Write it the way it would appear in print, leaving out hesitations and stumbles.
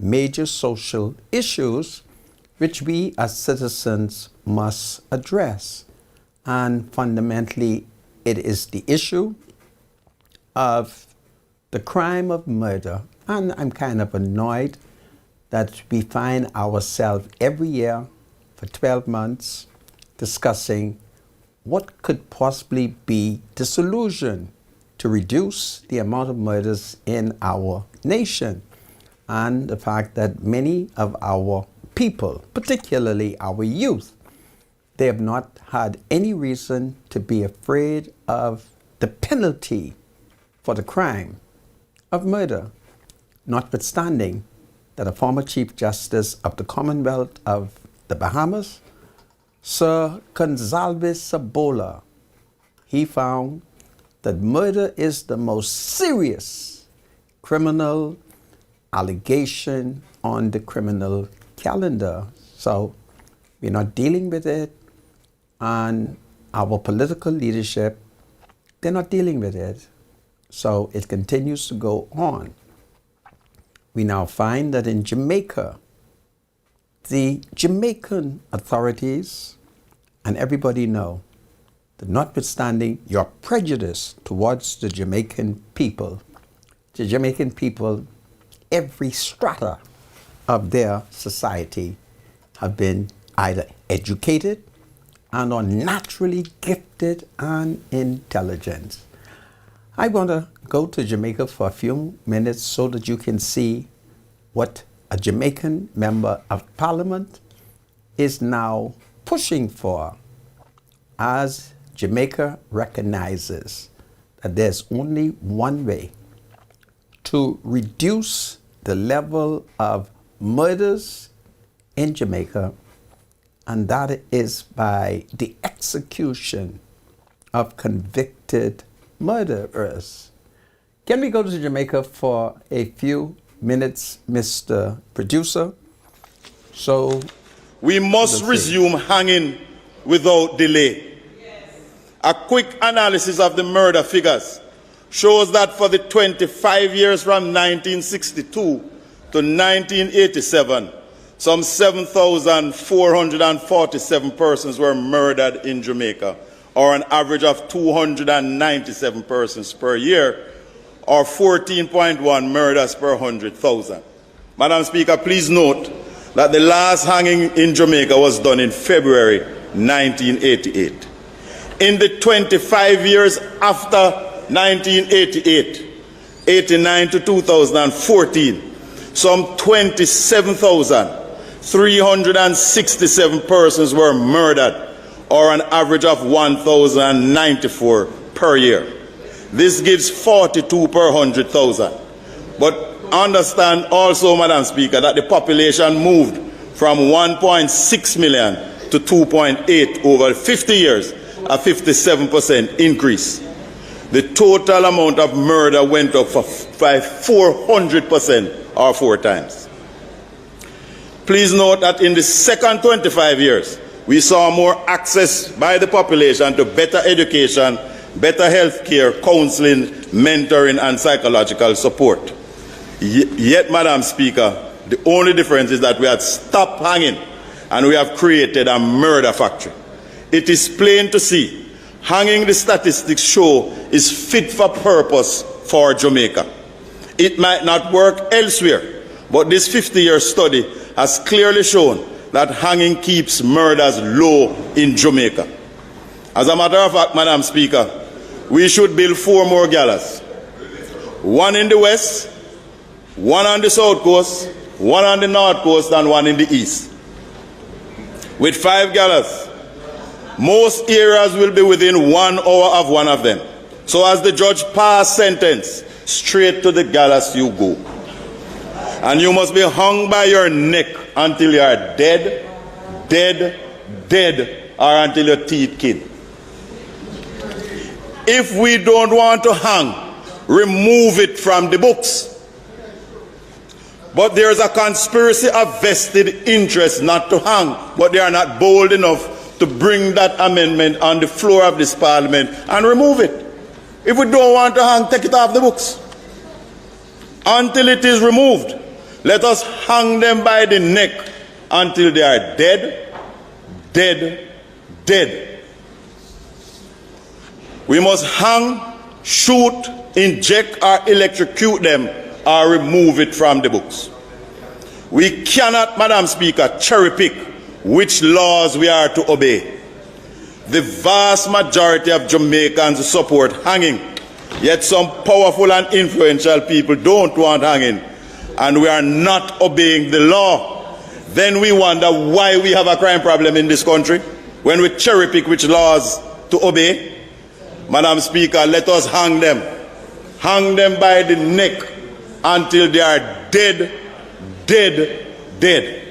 major social issues which we as citizens must address. And fundamentally, it is the issue of the crime of murder. And I'm kind of annoyed that we find ourselves every year for 12 months discussing what could possibly be the solution to reduce the amount of murders in our nation, and the fact that many of our people, particularly our youth, they have not had any reason to be afraid of the penalty for the crime of murder, notwithstanding that a former Chief Justice of the Commonwealth of the Bahamas, Sir Gonsalves Sabola, he found that murder is the most serious criminal allegation on the criminal calendar. So we're not dealing with it, and our political leadership, they're not dealing with it. So it continues to go on. We now find that in Jamaica, the Jamaican authorities, and everybody know that notwithstanding your prejudice towards the Jamaican people, every strata of their society have been either educated and are naturally gifted and intelligent. I want to go to Jamaica for a few minutes so that you can see what a Jamaican member of parliament is now pushing for, as Jamaica recognizes that there's only one way to reduce the level of murders in Jamaica, and that is by the execution of convicted murderers. Can we go to Jamaica for a few minutes, Mr. Producer? So we must resume hanging without delay. Yes. A quick analysis of the murder figures shows that for the 25 years from 1962 to 1987, some 7,447 persons were murdered in Jamaica, or an average of 297 persons per year, or 14.1 murders per 100,000. Madam Speaker, please note that the last hanging in Jamaica was done in February 1988. In the 25 years after 1988, 89 to 2014, some 27,367 persons were murdered, or an average of 1,094 per year. This gives 42 per 100,000. But understand also, Madam Speaker, that the population moved from 1.6 million to 2.8 over 50 years, a 57% increase. The total amount of murder went up by 400%, or 4 times. Please note that in the second 25 years, we saw more access by the population to better education, better health care, counseling, mentoring, and psychological support. Yet, Madam Speaker, the only difference is that we had stopped hanging and we have created a murder factory. It is plain to see, hanging, the statistics show, is fit for purpose for Jamaica. It might not work elsewhere, but this 50-year study has clearly shown that hanging keeps murders low in Jamaica. As a matter of fact, Madam Speaker, we should build 4 more gallows. 1 in the west, 1 on the south coast, 1 on the north coast, and 1 in the east. With 5 gallows, most areas will be within 1 hour of one of them. So as the judge passes sentence, straight to the gallows you go. And you must be hung by your neck until you are dead, or until your teeth kill. If we don't want to hang, remove it from the books. But there is a conspiracy of vested interest not to hang, but they are not bold enough to bring that amendment on the floor of this parliament and remove it. If we don't want to hang, take it off the books. Until it is removed, Let us hang them by the neck until they are dead, dead, dead. We must hang, shoot, inject or electrocute them or remove it from the books. We cannot, Madam Speaker, cherry pick which laws we are to obey. The vast majority of Jamaicans support hanging, yet some powerful and influential people don't want hanging, and we are not obeying the law. Then we wonder why we have a crime problem in this country when we cherry pick which laws to obey. Madam Speaker, let us hang them by the neck until they are dead, dead, dead.